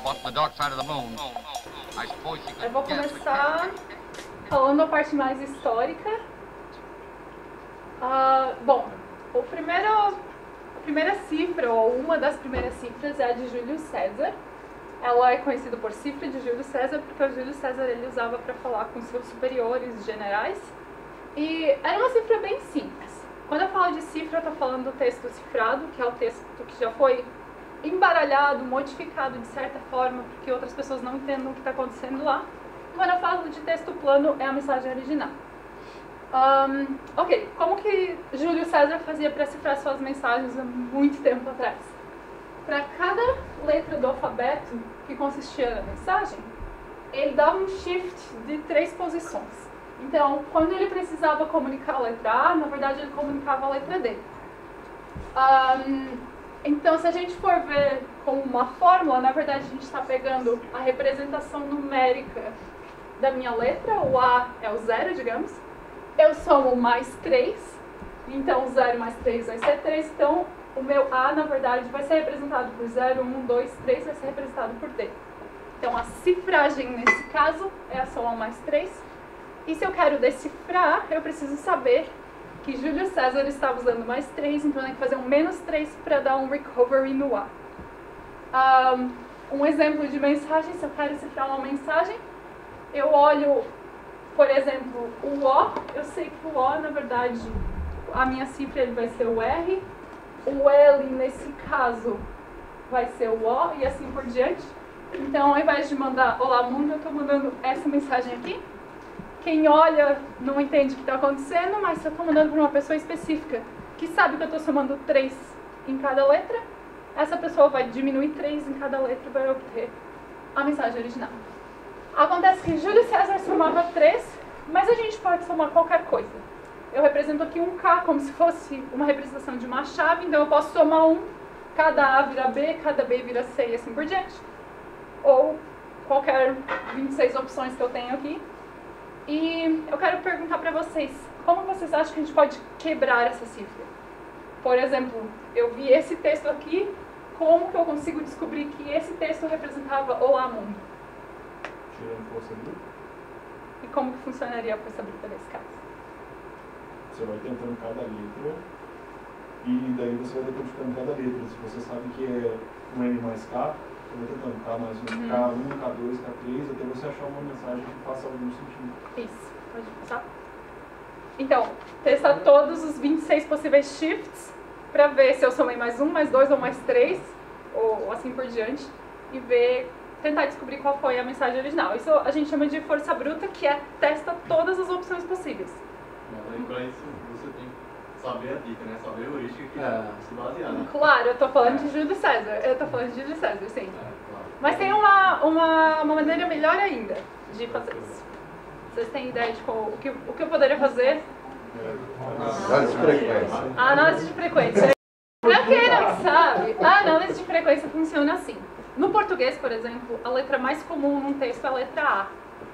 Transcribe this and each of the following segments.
Eu vou começar falando a parte mais histórica. Bom, a primeira cifra, ou uma das primeiras cifras, é a de Júlio César. Ela é conhecida por cifra de Júlio César porque o Júlio César ele usava para falar com seus superiores, generais. E era uma cifra bem simples. Quando eu falo de cifra, eu estou falando do texto cifrado, que é o texto que já foi embaralhado, modificado de certa forma, para que outras pessoas não entendam o que está acontecendo lá. Quando eu falo de texto plano, é a mensagem original. Ok, como que Júlio César fazia para cifrar suas mensagens há muito tempo atrás? Para cada letra do alfabeto que consistia na mensagem, ele dava um shift de 3 posições. Então, quando ele precisava comunicar a letra A, na verdade ele comunicava a letra D. Então, se a gente for ver como uma fórmula, na verdade a gente está pegando a representação numérica da minha letra, o A é o 0, digamos. Eu somo mais 3, então 0 mais 3 vai ser 3, então o meu A, na verdade, vai ser representado por 0, 1, 2, 3, vai ser representado por D. Então, a cifragem, nesse caso, é a soma mais 3. E se eu quero decifrar, eu preciso saber que Júlio César estava usando mais 3, então eu tenho que fazer um menos 3 para dar um recovery no A. Um exemplo de mensagem, se eu quero cifrar uma mensagem, eu olho, por exemplo, o O, eu sei que o O, na verdade, a minha cifra ele vai ser o R, o L, nesse caso, vai ser o O e assim por diante. Então, ao invés de mandar Olá Mundo, eu estou mandando essa mensagem aqui. Quem olha não entende o que está acontecendo, mas eu estou mandando para uma pessoa específica que sabe que eu estou somando 3 em cada letra. Essa pessoa vai diminuir 3 em cada letra para obter a mensagem original. Acontece que Júlio César somava 3, mas a gente pode somar qualquer coisa. Eu represento aqui um K como se fosse uma representação de uma chave, então eu posso somar 1, cada A vira B, cada B vira C e assim por diante. Ou qualquer 26 opções que eu tenho aqui. E eu quero perguntar para vocês, como vocês acham que a gente pode quebrar essa cifra? Por exemplo, eu vi esse texto aqui, como que eu consigo descobrir que esse texto representava Olá Mundo? Tirando força bruta. E como que funcionaria a força bruta nesse caso? Você vai tentando cada letra e daí você vai decodificando cada letra. Se você sabe que é um M mais K, você vai tentando K mais 1, K1, K2, K3, até você achar uma mensagem que faça algum sentido. Isso, pode passar? Então, testar todos os 26 possíveis shifts para ver se eu somei mais 1, mais 2 ou mais 3, ou assim por diante, e tentar descobrir qual foi a mensagem original. Isso a gente chama de força bruta, que é testa todas as opções possíveis. Mas para isso você tem que saber a dica, né? Saber a heurística que se basear, né? Claro, eu estou falando de Júlio César. Eu estou falando de Júlio César, sim. Claro. Mas tem uma maneira melhor ainda de fazer isso. Vocês têm ideia de o que eu poderia fazer? Análise de frequência. A análise de frequência. Para quem não sabe, a análise de frequência funciona assim. No português, por exemplo, a letra mais comum num texto é a letra A.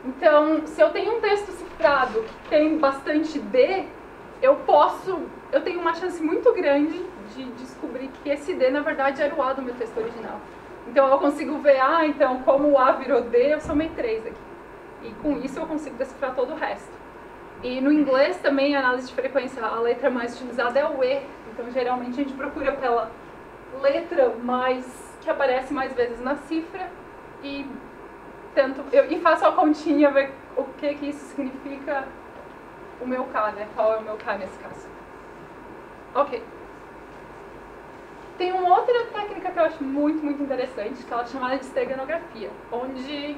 Então, se eu tenho um texto cifrado que tem bastante D, eu tenho uma chance muito grande de descobrir que esse D, na verdade, era o A do meu texto original. Então, eu consigo ver, então, como o A virou D, eu somei 3 aqui. E com isso eu consigo decifrar todo o resto. E no inglês também, a análise de frequência, a letra mais utilizada é o E. Então, geralmente, a gente procura pela letra que aparece mais vezes na cifra e faço a continha, ver o que isso significa o meu K, né? Qual é o meu K nesse caso. Ok. Tem uma outra técnica que eu acho muito, muito interessante, que ela é chamada de steganografia, onde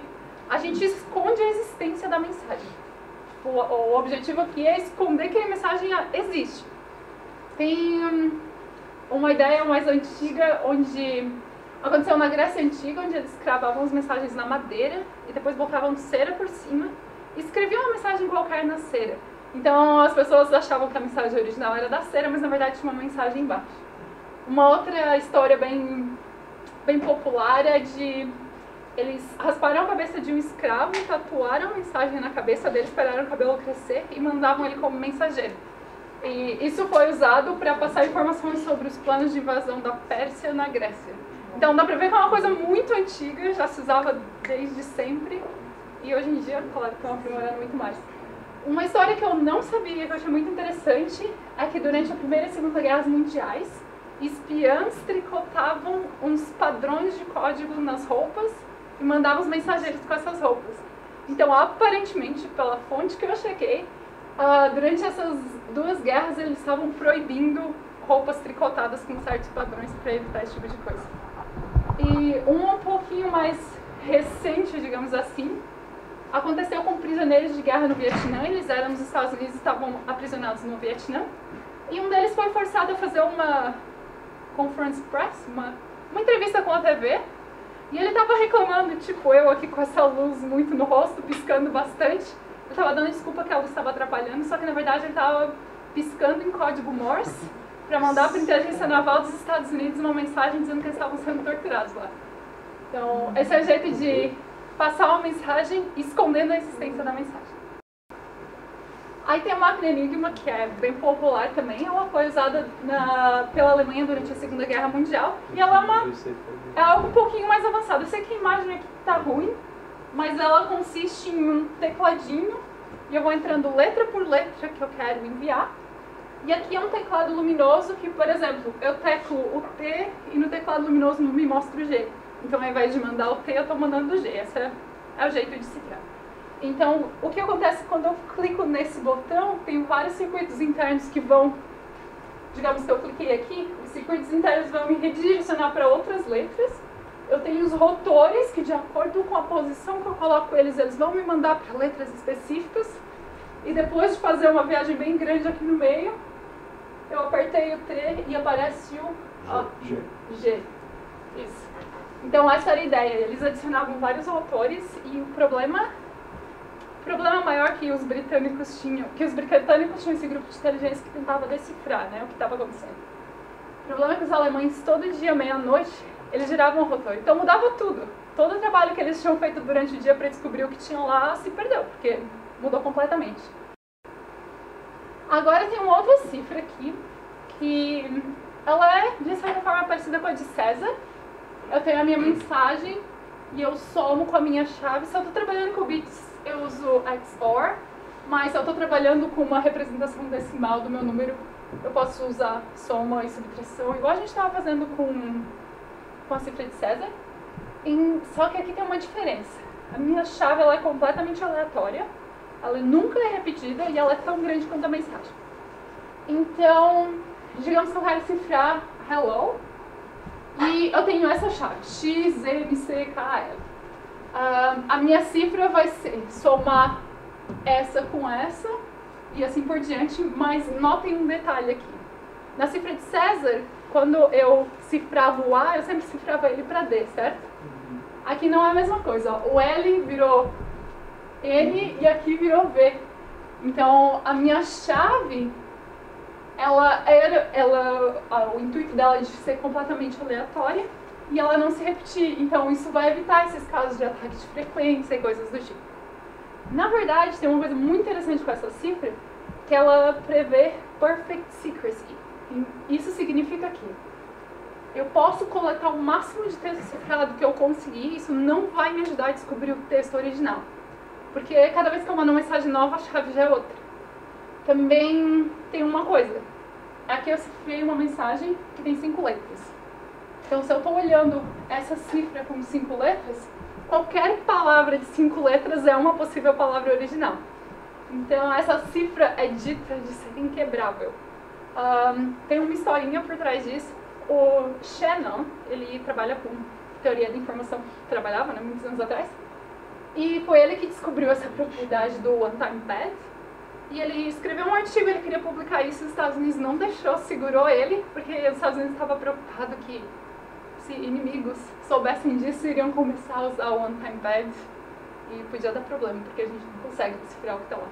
a gente esconde a existência da mensagem. O objetivo aqui é esconder que a mensagem existe. Tem uma ideia mais antiga, onde aconteceu na Grécia Antiga, onde eles cravavam as mensagens na madeira e depois botavam cera por cima e escreviam uma mensagem qualquer na cera. Então as pessoas achavam que a mensagem original era da cera, mas na verdade tinha uma mensagem embaixo. Uma outra história bem popular é de eles rasparam a cabeça de um escravo, tatuaram a mensagem na cabeça dele, esperaram o cabelo crescer e mandavam ele como mensageiro. E isso foi usado para passar informações sobre os planos de invasão da Pérsia na Grécia. Então dá pra ver que é uma coisa muito antiga, já se usava desde sempre. E hoje em dia, claro, estão aprimorando muito mais. Uma história que eu não sabia, que eu achei muito interessante, é que durante a Primeira e Segunda Guerras Mundiais, espiãs tricotavam uns padrões de código nas roupas e mandavam os mensageiros com essas roupas. Então, aparentemente, pela fonte que eu chequei, durante essas duas guerras eles estavam proibindo roupas tricotadas com certos padrões para evitar esse tipo de coisa. E um pouquinho mais recente, digamos assim, aconteceu com prisioneiros de guerra no Vietnã. Eles eram dos Estados Unidos e estavam aprisionados no Vietnã. E um deles foi forçado a fazer uma conference press, uma entrevista com a TV. E ele estava reclamando, tipo eu aqui com essa luz muito no rosto, piscando bastante. Ele estava dando desculpa que a luz estava atrapalhando, só que na verdade ele estava piscando em código Morse para mandar para a inteligência naval dos Estados Unidos uma mensagem dizendo que eles estavam sendo torturados lá. Então, esse é o jeito de passar uma mensagem escondendo a existência da mensagem. Aí tem a máquina Enigma, que é bem popular também. Ela foi usada pela Alemanha durante a Segunda Guerra Mundial. E ela é algo um pouquinho mais avançado. Eu sei que a imagem aqui está ruim, mas ela consiste em um tecladinho. E eu vou entrando letra por letra que eu quero enviar. E aqui é um teclado luminoso que, por exemplo, eu teclo o T e no teclado luminoso me mostra o G. Então, ao invés de mandar o T, eu estou mandando o G. Esse é o jeito de cifrar. Então, o que acontece quando eu clico nesse botão, tem vários circuitos internos que vão, digamos que eu cliquei aqui, os circuitos internos vão me redirecionar para outras letras. Eu tenho os rotores, que de acordo com a posição que eu coloco eles vão me mandar para letras específicas. E depois de fazer uma viagem bem grande aqui no meio, eu apertei o T e aparece o G. Isso. Então essa era a ideia. Eles adicionavam vários rotores e o problema maior que os britânicos tinham, esse grupo de inteligência que tentava decifrar, né, o que estava acontecendo. O problema é que os alemães, todo dia, meia-noite, eles giravam o rotor. Então mudava tudo. Todo o trabalho que eles tinham feito durante o dia para descobrir o que tinham lá se perdeu, porque mudou completamente. Agora tem uma outra cifra aqui, que ela é, de certa forma, parecida com a de César. Eu tenho a minha mensagem e eu somo com a minha chave. Se eu estou trabalhando com bits, eu uso XOR, mas se eu estou trabalhando com uma representação decimal do meu número, eu posso usar soma e subtração, igual a gente estava fazendo com a cifra de César. Só que aqui tem uma diferença. A minha chave ela é completamente aleatória, ela nunca é repetida e ela é tão grande quanto a mensagem. Então, digamos que eu quero cifrar hello, e eu tenho essa chave, X, M, C, K, L. A minha cifra vai ser somar essa com essa e assim por diante, mas notem um detalhe aqui. Na cifra de César, quando eu cifrava o A, eu sempre cifrava ele para D, certo? Aqui não é a mesma coisa, ó. O L virou N e aqui virou V. Então a minha chave, o intuito dela é de ser completamente aleatória e ela não se repetir. Então isso vai evitar esses casos de ataque de frequência e coisas do tipo. Na verdade, tem uma coisa muito interessante com essa cifra, que ela prevê perfect secrecy. Isso significa que eu posso coletar o máximo de texto cifrado que eu conseguir, isso não vai me ajudar a descobrir o texto original. Porque cada vez que eu mando uma mensagem nova, a chave já é outra. Também tem uma coisa. Aqui eu cifrei uma mensagem que tem 5 letras. Então, se eu estou olhando essa cifra com 5 letras, qualquer palavra de 5 letras é uma possível palavra original. Então, essa cifra é dita de ser inquebrável. Tem uma historinha por trás disso. O Shannon, ele trabalha com teoria da informação, trabalhava, né, muitos anos atrás. E foi ele que descobriu essa propriedade do one-time pad. E ele escreveu um artigo, ele queria publicar isso, os Estados Unidos não deixou, segurou ele, porque os Estados Unidos estavam preocupados que se inimigos soubessem disso, iriam começar a usar o one-time pad e podia dar problema, porque a gente não consegue decifrar o que está lá.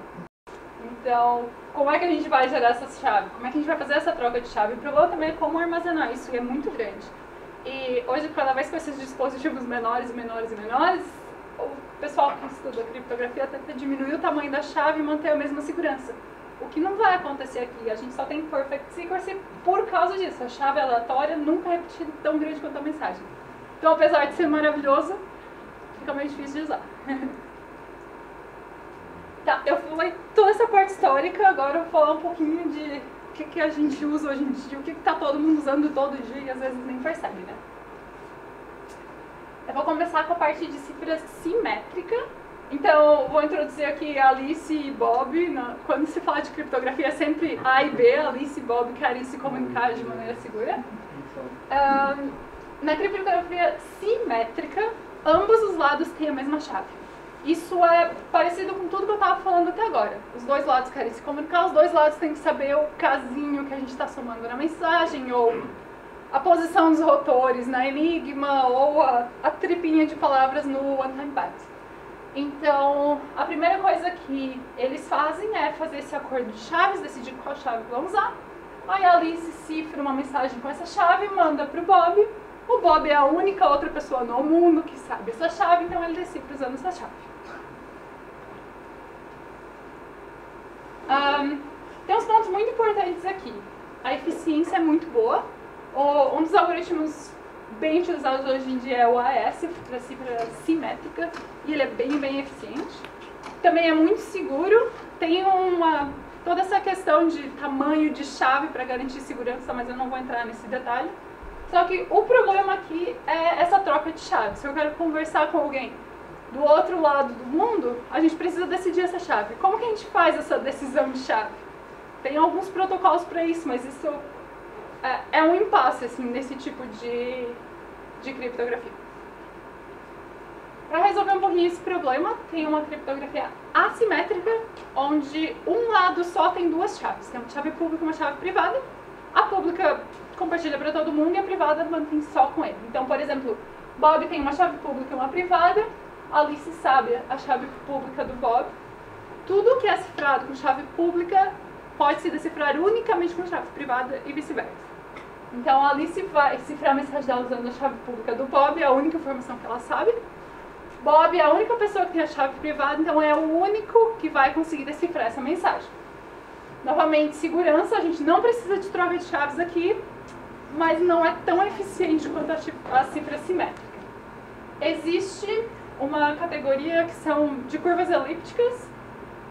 Então, como é que a gente vai gerar essas chaves? Como é que a gente vai fazer essa troca de chave? O problema também é como armazenar isso, e é muito grande. E hoje, cada vez com esses dispositivos menores e menores e menores, o pessoal que estuda criptografia tenta diminuir o tamanho da chave e manter a mesma segurança. O que não vai acontecer aqui, a gente só tem perfect secrecy por causa disso. A chave aleatória nunca é repetida tão grande quanto a mensagem. Então, apesar de ser maravilhoso, fica meio difícil de usar. Tá, eu falei toda essa parte histórica, agora eu vou falar um pouquinho de o que a gente usa hoje em dia, o que tá todo mundo usando todo dia e às vezes nem percebe, né? Eu vou começar com a parte de cifra simétrica. Então, vou introduzir aqui Alice e Bob. Quando se fala de criptografia, é sempre A e B, Alice e Bob querem se comunicar de maneira segura. Na criptografia simétrica, ambos os lados têm a mesma chave. Isso é parecido com tudo que eu estava falando até agora. Os dois lados querem se comunicar, os dois lados têm que saber o casinho que a gente está somando na mensagem, ou a posição dos rotores na Enigma, ou a tripinha de palavras no One-Time Pad. Então, a primeira coisa que eles fazem é fazer esse acordo de chaves, decidir qual chave vão usar. Aí a Alice cifra uma mensagem com essa chave, manda para o Bob. O Bob é a única outra pessoa no mundo que sabe essa chave, então ele decifra usando essa chave. Tem uns pontos muito importantes aqui. A eficiência é muito boa. Um dos algoritmos bem utilizados hoje em dia é o AES, para cifra simétrica, e ele é bem eficiente. Também é muito seguro, tem toda essa questão de tamanho de chave para garantir segurança, mas eu não vou entrar nesse detalhe. Só que o problema aqui é essa troca de chaves. Se eu quero conversar com alguém do outro lado do mundo, a gente precisa decidir essa chave. Como que a gente faz essa decisão de chave? Tem alguns protocolos para isso, mas isso é um impasse assim, nesse tipo de criptografia. Para resolver um pouquinho esse problema, tem uma criptografia assimétrica, onde um lado só tem duas chaves. Tem uma chave pública e uma chave privada. A pública compartilha para todo mundo e a privada mantém só com ele. Então, por exemplo, Bob tem uma chave pública e uma privada, Alice sabe a chave pública do Bob. Tudo que é cifrado com chave pública pode se decifrar unicamente com chave privada e vice-versa. Então, a Alice vai cifrar a mensagem dela usando a chave pública do Bob, é a única informação que ela sabe. Bob é a única pessoa que tem a chave privada, então é o único que vai conseguir decifrar essa mensagem. Novamente, segurança, a gente não precisa de troca de chaves aqui, mas não é tão eficiente quanto a cifra simétrica. Existe uma categoria que são de curvas elípticas,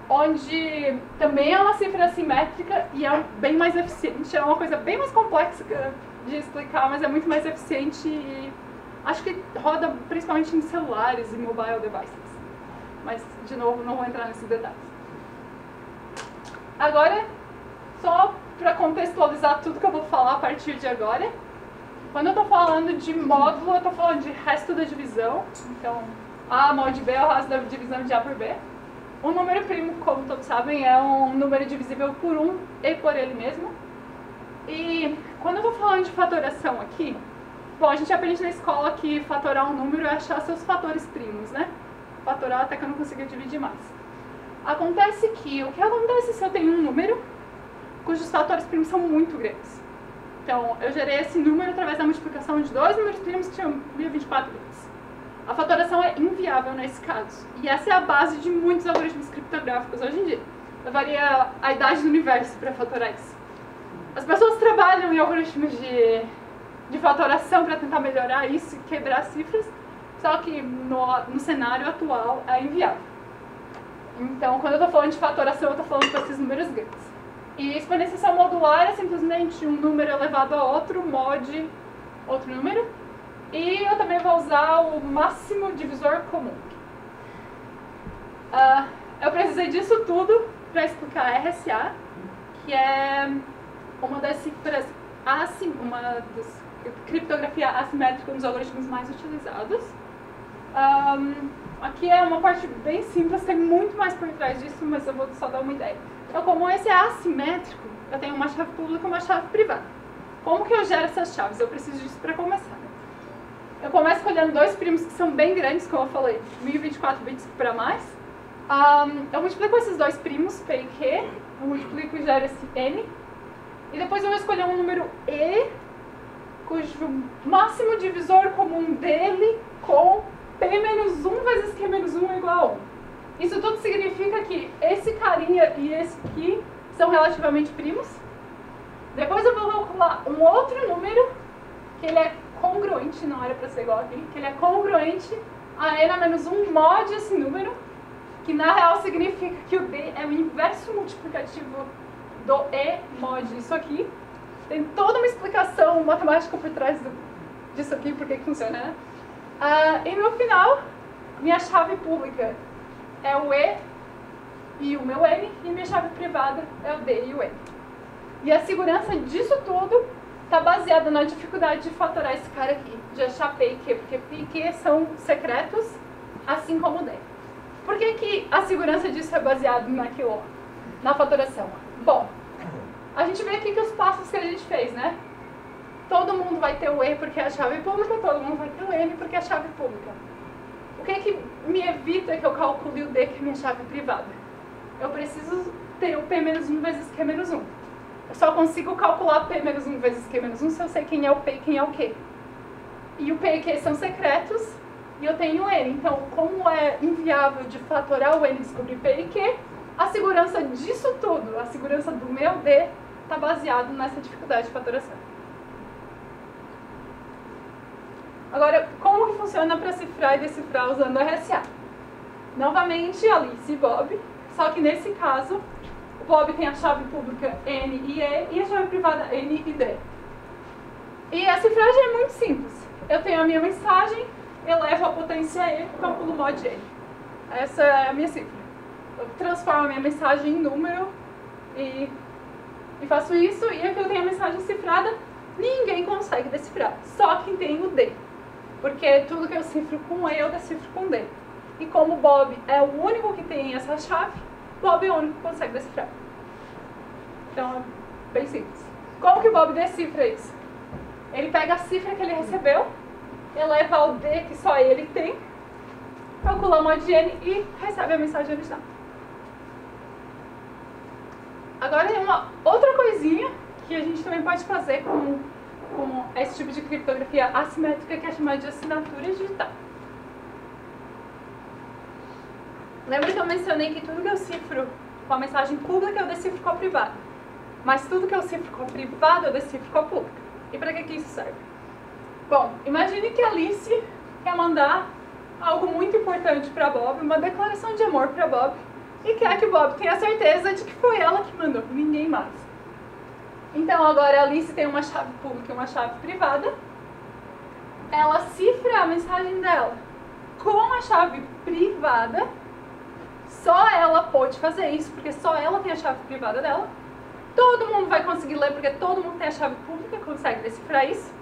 onde também é uma cifra simétrica e é bem mais eficiente. É uma coisa bem mais complexa de explicar, mas é muito mais eficiente e acho que roda principalmente em celulares e mobile devices. Mas, de novo, não vou entrar nesses detalhes. Agora, só para contextualizar tudo que eu vou falar a partir de agora, quando eu estou falando de módulo, eu estou falando de resto da divisão. Então, A mod B é o resto da divisão de A por B. Um número primo, como todos sabem, é um número divisível por 1 e por ele mesmo. E quando eu estou falando de fatoração aqui, bom, a gente aprende na escola que fatorar um número é achar seus fatores primos, né? Fatorar até que eu não consiga dividir mais. Acontece que, o que acontece se eu tenho um número cujos fatores primos são muito grandes? Então, eu gerei esse número através da multiplicação de dois números primos que tinham 1024 bits. A fatoração é inviável nesse caso. E essa é a base de muitos algoritmos criptográficos hoje em dia. Levaria a idade do universo para fatorar isso. As pessoas trabalham em algoritmos de fatoração para tentar melhorar isso e quebrar cifras, só que no cenário atual é inviável. Então, quando eu estou falando de fatoração, eu estou falando com esses números grandes. E exponenciação modular é simplesmente um número elevado a outro, mod outro número. E eu também vou usar o máximo divisor comum. Eu precisei disso tudo para explicar RSA, que é uma das cifras, uma das criptografia assimétrica, um dos algoritmos mais utilizados. Aqui é uma parte bem simples, tem muito mais por trás disso, mas eu vou só dar uma ideia. Então, como esse é assimétrico, eu tenho uma chave pública e uma chave privada. Como que eu gero essas chaves? Eu preciso disso para começar. Eu começo escolhendo dois primos que são bem grandes, como eu falei, 1024 bits para mais. Eu multiplico esses dois primos, P e Q, eu multiplico e gero esse N. E depois eu vou escolher um número E, cujo máximo divisor comum dele com P-1 vezes Q-1 é igual a 1. Isso tudo significa que esse carinha e esse aqui são relativamente primos. Depois eu vou calcular um outro número, que ele é congruente, não era para ser igual aqui, que ele é congruente a n-1 mod esse número, que na real significa que o D é o inverso multiplicativo do E mod isso aqui. Tem toda uma explicação matemática por trás disso aqui, por que funciona, né? E no final, minha chave pública é o E e o meu N, e minha chave privada é o D e o N. E a segurança disso tudo está baseada na dificuldade de fatorar esse cara aqui, de achar P e Q, porque P e Q são secretos, assim como o D. Por que a segurança disso é baseada naquilo lá, na fatoração? Bom, a gente vê aqui que os passos que a gente fez, né? Todo mundo vai ter o E porque é a chave pública, todo mundo vai ter o N porque é a chave pública. O que me evita que eu calcule o D, que é minha chave privada? Eu preciso ter o P menos 1 vezes Q menos 1. Eu só consigo calcular P menos 1 vezes Q menos 1 se eu sei quem é o P e quem é o Q. E o P e Q são secretos e eu tenho o N. Então, como é inviável de fatorar o N e descobrir P e Q, a segurança disso tudo, a segurança do meu D, está baseada nessa dificuldade de fatoração. Agora, como que funciona para cifrar e decifrar usando o RSA? Novamente, Alice e Bob, só que nesse caso, o Bob tem a chave pública N e E e a chave privada N e D. E a cifragem é muito simples. Eu tenho a minha mensagem, elevo a potência E, calculo o mod N. Essa é a minha cifra. Eu transformo a minha mensagem em número e faço isso, e aqui eu tenho a mensagem cifrada, ninguém consegue decifrar, só quem tem o D. Porque tudo que eu cifro com E, eu decifro com D. E como o Bob é o único que tem essa chave, Bob é o único que consegue decifrar. Então é bem simples. Como que o Bob decifra isso? Ele pega a cifra que ele recebeu, eleva ao D que só ele tem, calcula o mod N e recebe a mensagem original. Agora tem uma outra coisinha que a gente também pode fazer com esse tipo de criptografia assimétrica, que é chamada de assinatura digital. Lembra que eu mencionei que tudo que eu cifro com a mensagem pública eu decifro com a privada, mas tudo que eu cifro com a privada eu decifro com a pública. E para que isso serve? Bom, imagine que a Alice quer mandar algo muito importante para Bob, uma declaração de amor para Bob, e quer que o Bob tenha certeza de que foi ela que mandou, ninguém mais. Então agora a Alice tem uma chave pública e uma chave privada. Ela cifra a mensagem dela com a chave privada. Só ela pode fazer isso, porque só ela tem a chave privada dela. Todo mundo vai conseguir ler, porque todo mundo tem a chave pública, consegue decifrar isso.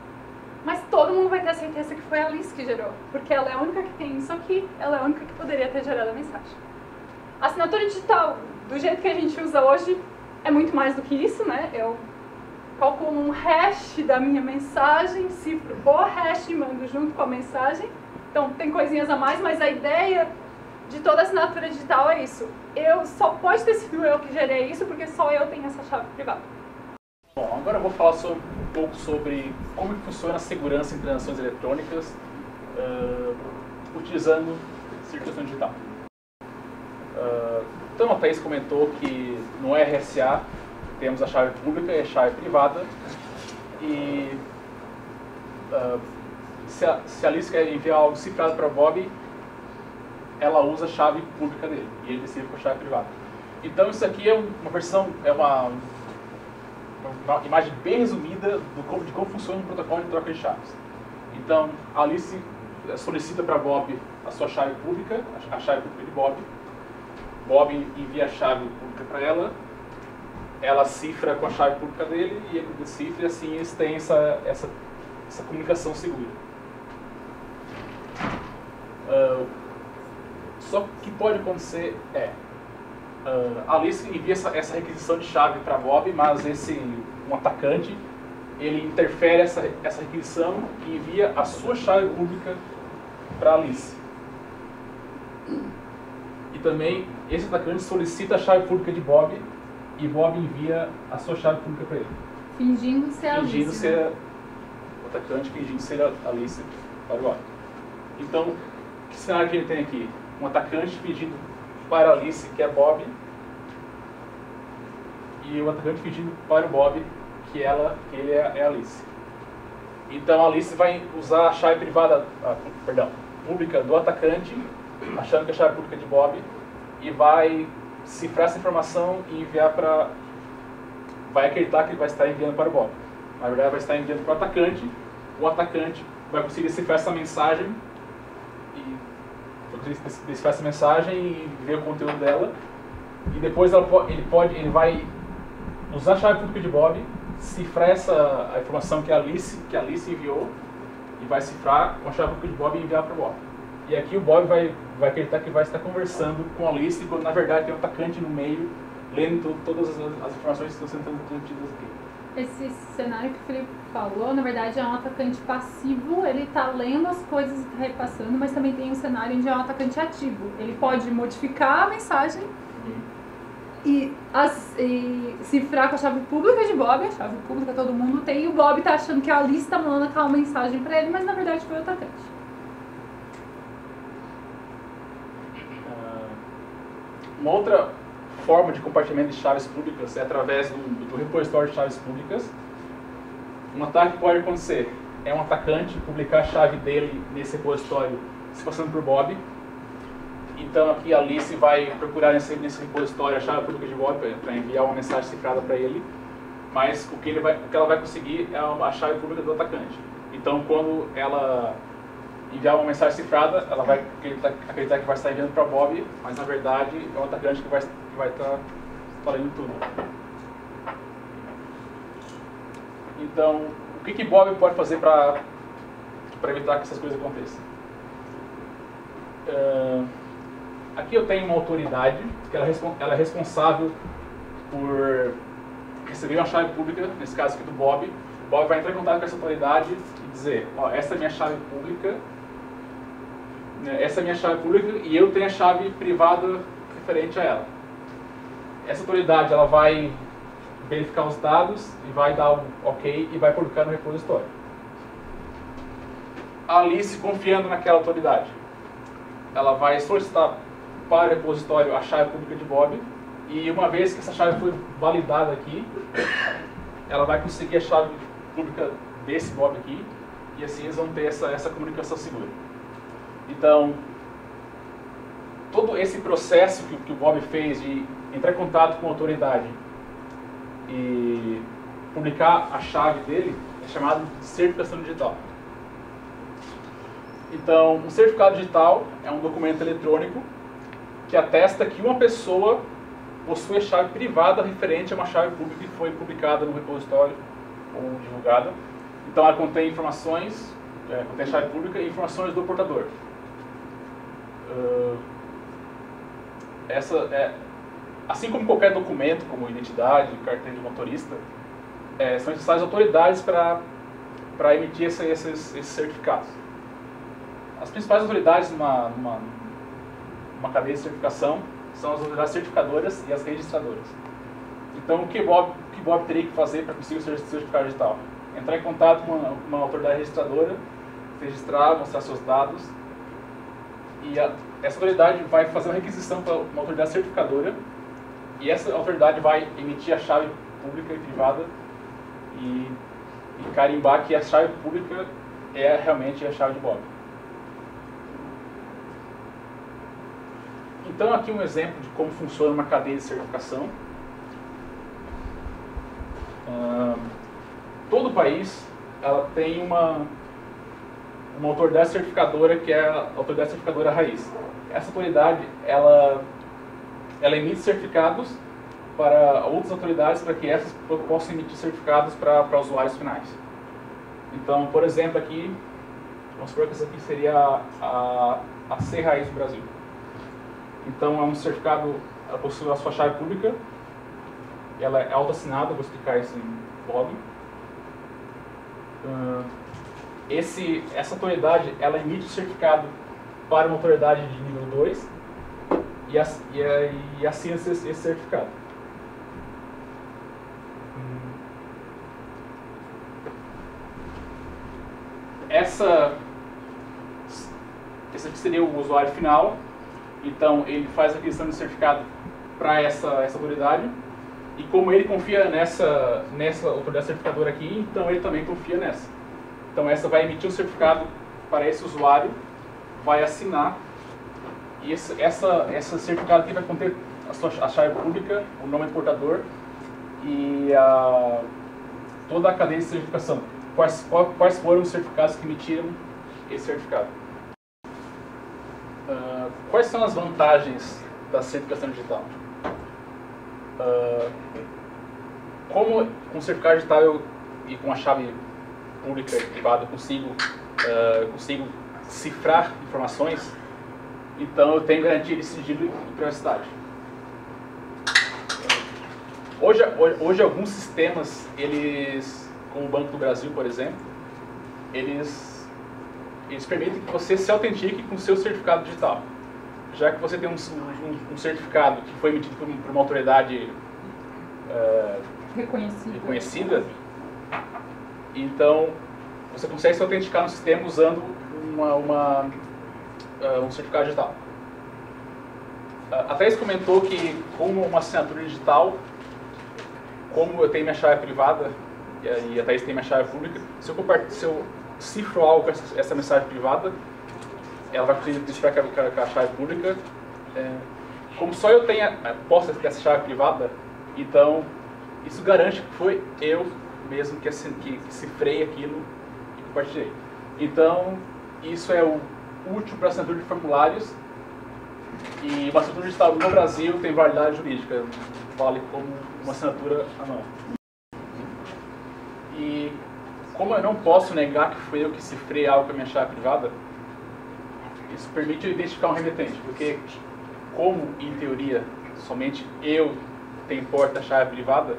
Mas todo mundo vai ter a certeza que foi a Alice que gerou, porque ela é a única que tem isso aqui, ela é a única que poderia ter gerado a mensagem. A assinatura digital, do jeito que a gente usa hoje, é muito mais do que isso, né? Eu calculo um hash da minha mensagem, cifro o hash e mando junto com a mensagem. Então tem coisinhas a mais, mas a ideia de toda assinatura digital é isso. Eu só pode ter sido eu que gerei isso, porque só eu tenho essa chave privada. Bom, agora eu vou falar um pouco sobre como que funciona a segurança em transações eletrônicas utilizando circulação digital. Então a Thaís comentou que no RSA temos a chave pública e a chave privada, e se a Alice quer enviar algo cifrado para Bob, ela usa a chave pública dele e ele decifra com a chave privada. Então isso aqui é uma versão, uma imagem bem resumida de como funciona um protocolo de troca de chaves. Então a Alice solicita para Bob a sua chave pública, a chave pública de Bob. Bob envia a chave pública para ela, ela cifra com a chave pública dele e ele decifra, e assim eles têm essa comunicação segura. Só que pode acontecer a Alice envia essa requisição de chave para Bob, mas um atacante ele interfere essa requisição e envia a sua chave pública para Alice. E também esse atacante solicita a chave pública de Bob e Bob envia a sua chave pública para ele. Fingindo ser a Alice. Fingindo ser o atacante, fingindo ser a Alice para o Bob. Então, que cenário que ele tem aqui? Um atacante fingindo para a Alice, que é Bob, e o atacante fingindo para o Bob, que ele é a Alice. Então a Alice vai usar a chave privada, pública do atacante, achando que é a chave pública de Bob, e vai cifrar essa informação e enviar para... vai acreditar que ele vai estar enviando para o Bob. Na verdade, vai estar enviando para o atacante vai conseguir cifrar essa mensagem e ver o conteúdo dela, e depois ele vai usar a chave pública de Bob, cifrar a informação que a Alice enviou, e vai cifrar com a chave pública de Bob e enviar para o Bob. E aqui o Bob vai acreditar que vai estar conversando com a Alice, quando na verdade tem um atacante no meio, lendo todas as informações que estão sendo transmitidas aqui. Esse cenário que o Felipe falou, na verdade é um atacante passivo, ele está lendo as coisas e está repassando, mas também tem um cenário onde é um atacante ativo. Ele pode modificar a mensagem e cifrar com a chave pública de Bob, a chave pública todo mundo tem, e o Bob está achando que a Alice está mandando aquela mensagem para ele, mas na verdade foi o atacante. Uma outra forma de compartilhamento de chaves públicas é através do repositório de chaves públicas. Um ataque pode acontecer é um atacante publicar a chave dele nesse repositório se passando por Bob. Então aqui a Alice vai procurar nesse repositório a chave pública de Bob para enviar uma mensagem cifrada para ele, mas o que ela vai conseguir é a chave pública do atacante. Então quando ela enviar uma mensagem cifrada, ela vai acreditar que vai estar enviando para Bob, mas na verdade é o atacante que vai estar falando tudo. Então, o que Bob pode fazer para evitar que essas coisas aconteçam? Aqui eu tenho uma autoridade, que ela é responsável por receber uma chave pública, nesse caso aqui do Bob. O Bob vai entrar em contato com essa autoridade e dizer, ó, essa é a minha chave pública, e eu tenho a chave privada referente a ela. Essa autoridade ela vai verificar os dados e vai dar um ok e vai publicar no repositório. A Alice, confiando naquela autoridade, ela vai solicitar para o repositório a chave pública de Bob, e uma vez que essa chave foi validada aqui, ela vai conseguir a chave pública desse Bob aqui, e assim eles vão ter essa comunicação segura. Então, todo esse processo que o Bob fez de entrar em contato com a autoridade e publicar a chave dele é chamado de certificação digital. Então, um certificado digital é um documento eletrônico que atesta que uma pessoa possui a chave privada referente a uma chave pública que foi publicada no repositório ou divulgada. Então, ela contém informações, contém a chave pública e informações do portador. Assim como qualquer documento, como identidade, carteira de motorista, são necessárias autoridades para emitir esses certificados. As principais autoridades numa cadeia de certificação são as autoridades certificadoras e as registradoras. Então, o que Bob teria que fazer para conseguir o certificado digital? Entrar em contato com uma autoridade registradora, registrar, mostrar seus dados, e essa autoridade vai fazer uma requisição para uma autoridade certificadora, e essa autoridade vai emitir a chave pública e privada e carimbar que a chave pública é realmente a chave de Bob. Então aqui um exemplo de como funciona uma cadeia de certificação. Todo país ela tem uma autoridade certificadora que é a autoridade certificadora raiz. Essa autoridade ela emite certificados para outras autoridades para que essas possam emitir certificados para usuários finais. Então, por exemplo, aqui, vamos supor que essa aqui seria a C raiz do Brasil. Então, é um certificado, ela possui a sua chave pública, ela é autoassinada, vou explicar isso em blog. Essa autoridade, ela emite o certificado para uma autoridade de nível 2 e assina esse certificado. Esse aqui seria o usuário final. Então ele faz a aquisição de certificado para essa autoridade, e como ele confia nessa autoridade certificadora aqui, então ele também confia nessa. Então essa vai emitir um certificado para esse usuário, vai assinar, e esse certificado aqui vai conter a chave pública, o nome do portador e toda a cadeia de certificação. Quais foram os certificados que emitiram esse certificado? Quais são as vantagens da certificação digital? Como com o certificado digital e com a chave pública e privada consigo cifrar informações, então eu tenho garantia de sigilo e privacidade. Hoje alguns sistemas, como o Banco do Brasil, por exemplo, eles permitem que você se autentique com o seu certificado digital. Já que você tem um certificado que foi emitido por uma autoridade reconhecida, então você consegue se autenticar no sistema usando um certificado digital. A Thaís comentou que, como uma assinatura digital, como eu tenho minha chave privada e a Thaís tem minha chave pública, se eu cifro algo com essa mensagem privada, ela vai conseguir cifrar com a chave pública. Como só eu tenho posse dessa chave privada, então isso garante que foi eu mesmo que cifrei aquilo e compartilhei. Então isso é útil para assinatura de formulários, e uma assinatura digital no Brasil tem validade jurídica, vale como uma assinatura anual. E como eu não posso negar que foi eu que cifrei algo com a minha chave privada, isso permite eu identificar um remetente, porque como, em teoria, somente eu tenho porta-chave privada,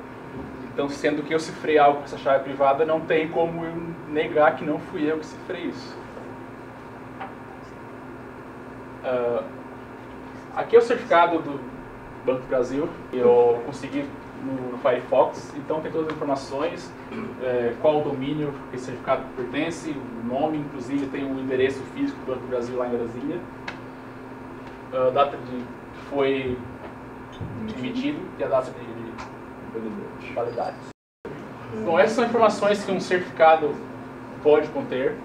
então, sendo que eu cifrei algo com essa chave privada, não tem como eu negar que não fui eu que cifrei isso. Aqui é o certificado do Banco do Brasil, eu consegui no Firefox, então tem todas as informações, qual o domínio que esse certificado pertence, o nome, inclusive tem o endereço físico do Banco do Brasil lá em Brasília, a data que foi emitido e a data de validade. Bom, essas são informações que um certificado pode conter.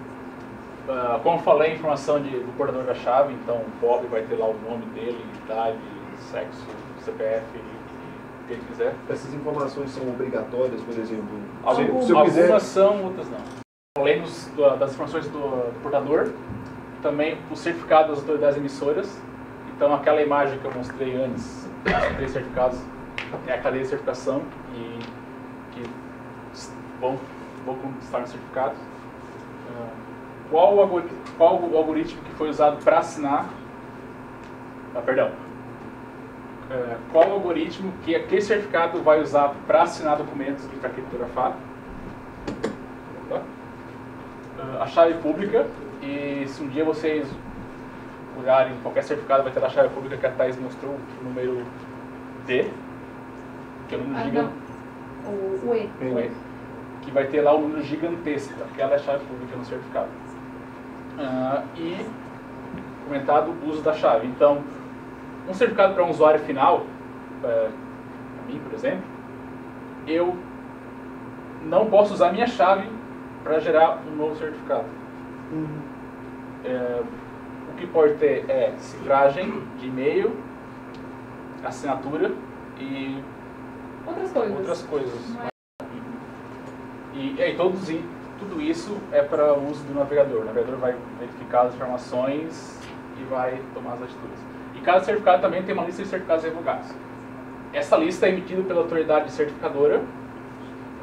Como eu falei, informação do portador da chave, então o pobre vai ter lá o nome dele, idade, sexo, CPF, o que ele quiser. Essas informações são obrigatórias, por exemplo? Algumas são, outras não. Além das informações do portador, também o certificado das autoridades emissoras. Então aquela imagem que eu mostrei antes, os 3 certificados, é a cadeia de certificação que vão estar nos certificados. Qual o algoritmo que foi usado para assinar? Qual o algoritmo que aquele certificado vai usar para assinar documentos e para criptografar? A chave pública, e se um dia vocês olharem qualquer certificado, vai ter a chave pública que a Thaís mostrou, o número D, que é o número gigantesco. O E. Que vai ter lá o número gigantesco, aquela é a chave pública no certificado. E comentado o uso da chave. Então, um certificado para um usuário final, para mim, por exemplo, eu não posso usar minha chave para gerar um novo certificado. O que pode ter é cifragem de e-mail, assinatura e outras coisas. E tudo isso é para o uso do navegador. O navegador vai verificar as informações e vai tomar as atitudes. E cada certificado também tem uma lista de certificados revogados. Essa lista é emitida pela autoridade certificadora.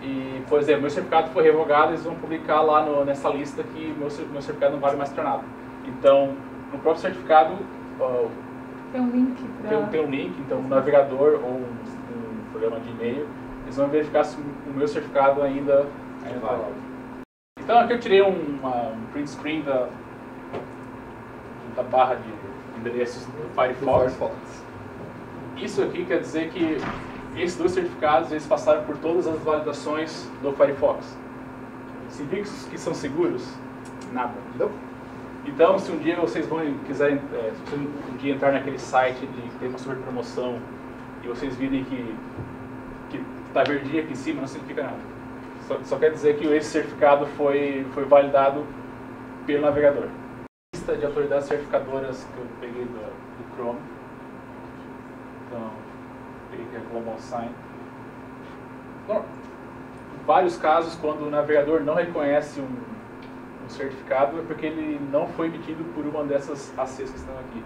E, por exemplo, meu certificado foi revogado, eles vão publicar lá nessa lista que meu certificado não vale mais para nada. Então, no próprio certificado tem um link. Tem um link, então um navegador ou um programa de e-mail, eles vão verificar se o meu certificado ainda vale. Então aqui eu tirei um print screen da barra de endereços do Firefox. Isso aqui quer dizer que esses 2 certificados eles passaram por todas as validações do Firefox. Significa que são seguros? Nada. Então, se um dia vocês quiserem, se vocês um dia entrar naquele site que tem uma super promoção e vocês virem que está verdinho aqui em cima, não significa nada. Só quer dizer que esse certificado foi validado pelo navegador. A lista de autoridades certificadoras que eu peguei do Chrome. Então, peguei aqui a Global Sign. Bom, em vários casos, quando o navegador não reconhece um certificado, é porque ele não foi emitido por uma dessas ACs que estão aqui.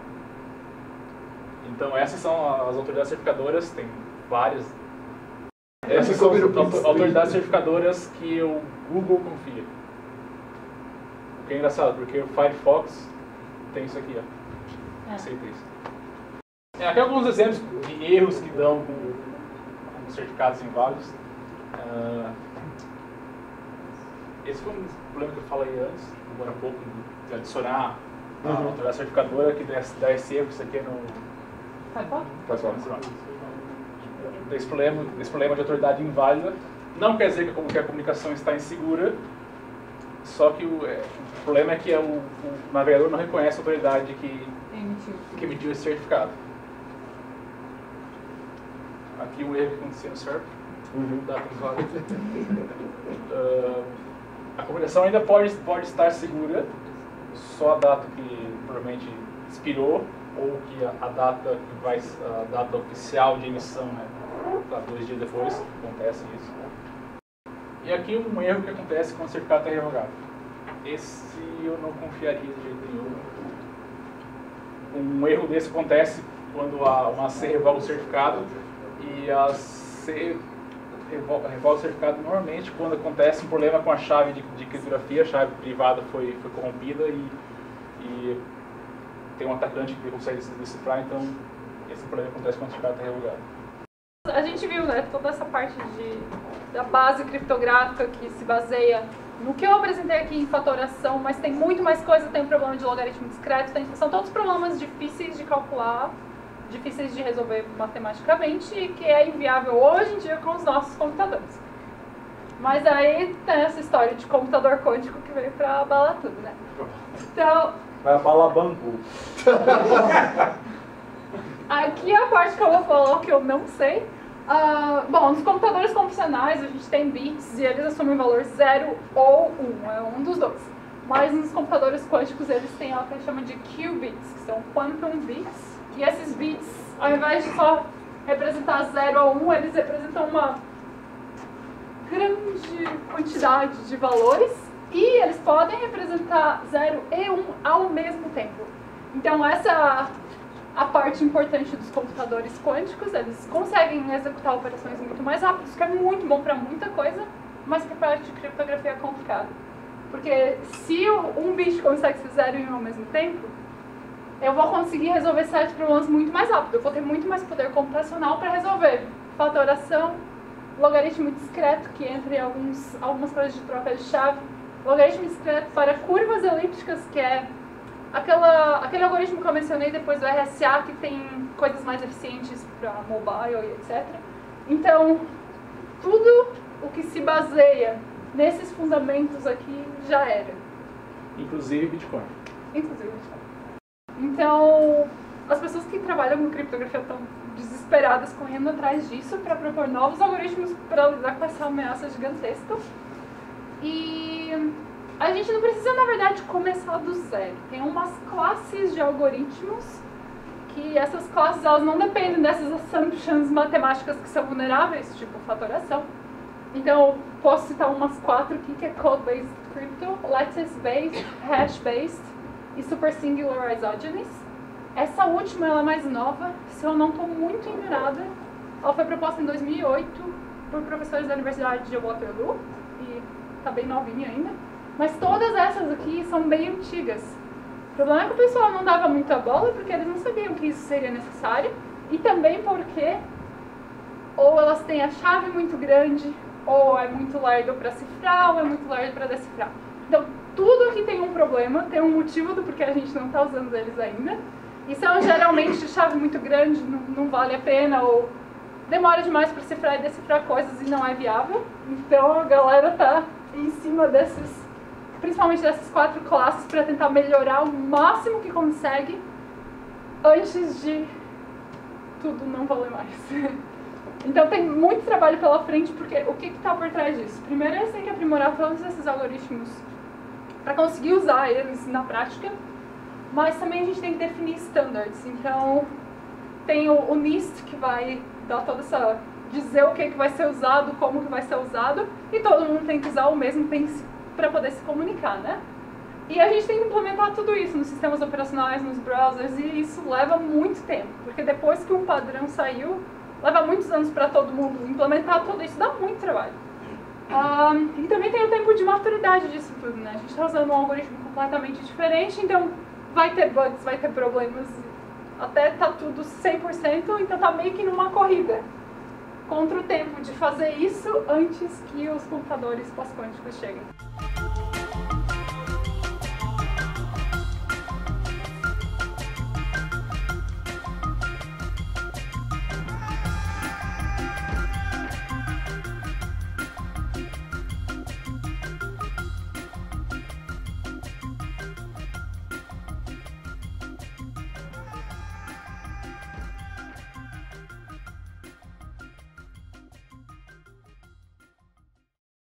Então, essas são as autoridades certificadoras, tem várias. Essas são as autoridades certificadoras que o Google confia. O que é engraçado, porque o Firefox tem isso aqui, ó. Aceita isso. Aqui alguns exemplos de erros que dão com certificados inválidos. Esse foi um problema que eu falei antes, agora há pouco, de adicionar a autoridade certificadora que dá esse erro, isso aqui é no Firefox. Esse problema de autoridade inválida não quer dizer que a comunicação está insegura, só que o problema é que o navegador não reconhece a autoridade que emitiu esse certificado. Aqui o erro que aconteceu no SERP, data inválida. A comunicação ainda pode estar segura, só a data que provavelmente expirou, ou que a data oficial de emissão, né? 2 dias depois acontece isso. E aqui um erro que acontece quando o certificado está revogado. Esse eu não confiaria de jeito nenhum. Um erro desse acontece quando uma C revoga o certificado, e a C revoga o certificado normalmente quando acontece um problema com a chave de criptografia, a chave privada foi corrompida e tem um atacante que consegue decifrar, então esse problema acontece quando o certificado está revogado. A gente viu, né, toda essa parte da base criptográfica que se baseia no que eu apresentei aqui em fatoração, mas tem muito mais coisa, tem o problema de logaritmo discreto, são todos problemas difíceis de calcular, difíceis de resolver matematicamente e que é inviável hoje em dia com os nossos computadores. Mas aí tem essa história de computador quântico que veio pra abalar tudo, né? Então... Vai abalar banco. Aqui é a parte que eu vou falar que eu não sei. Bom, nos computadores convencionais a gente tem bits e eles assumem o valor 0 ou 1, é um dos dois. Mas nos computadores quânticos eles têm algo que a gente chama de qubits, que são quantum bits. E esses bits, ao invés de só representar 0 ou 1, eles representam uma grande quantidade de valores e eles podem representar 0 e 1 ao mesmo tempo. Então essa a parte importante dos computadores quânticos, eles conseguem executar operações muito mais rápidas, que é muito bom para muita coisa, mas para a parte de criptografia é complicado. Porque se um bit consegue ser 0 e 1 ao mesmo tempo, eu vou conseguir resolver 7 problemas muito mais rápido. Eu vou ter muito mais poder computacional para resolver fatoração, logaritmo discreto, que entra em algumas coisas de troca de chave, logaritmo discreto para curvas elípticas, que é aquele algoritmo que eu mencionei depois do RSA, que tem coisas mais eficientes para mobile e etc. Então, tudo o que se baseia nesses fundamentos aqui já era. Inclusive Bitcoin. Inclusive Bitcoin. Então, as pessoas que trabalham com criptografia estão desesperadas correndo atrás disso para propor novos algoritmos para lidar com essa ameaça gigantesca. E a gente não precisa, na verdade, começar do zero. Tem umas classes de algoritmos que essas classes elas não dependem dessas assumptions matemáticas que são vulneráveis, tipo fatoração. Então, posso citar umas 4 aqui, que é Code-Based Crypto, Lattice-Based, Hash-Based e Super Singular Isogenies. Essa última ela é mais nova, se eu não estou muito enganada, ela foi proposta em 2008 por professores da Universidade de Waterloo e está bem novinha ainda. Mas todas essas aqui são bem antigas. O problema é que o pessoal não dava muita bola porque eles não sabiam que isso seria necessário e também porque ou elas têm a chave muito grande, ou é muito lerdo para cifrar, ou é muito lerdo para decifrar. Então, tudo que tem um problema tem um motivo do porquê a gente não está usando eles ainda. E são geralmente de chave muito grande, não vale a pena, ou demora demais para cifrar e decifrar coisas e não é viável. Então, a galera tá em cima principalmente dessas 4 classes, para tentar melhorar o máximo que consegue antes de tudo não valer mais. Então tem muito trabalho pela frente, porque o que está por trás disso? Primeiro, eles têm que aprimorar todos esses algoritmos para conseguir usar eles na prática, mas também a gente tem que definir standards. Então, tem o NIST, que vai dar toda essa... dizer o que vai ser usado, como que vai ser usado, e todo mundo tem que usar o mesmo para poder se comunicar, né? E a gente tem que implementar tudo isso nos sistemas operacionais, nos browsers, e isso leva muito tempo, porque depois que um padrão saiu, leva muitos anos para todo mundo implementar tudo isso, dá muito trabalho. E também tem o tempo de maturidade disso tudo, né? A gente está usando um algoritmo completamente diferente, então vai ter bugs, vai ter problemas, até tá tudo 100%, então tá meio que numa corrida contra o tempo de fazer isso antes que os computadores pós-quânticos cheguem.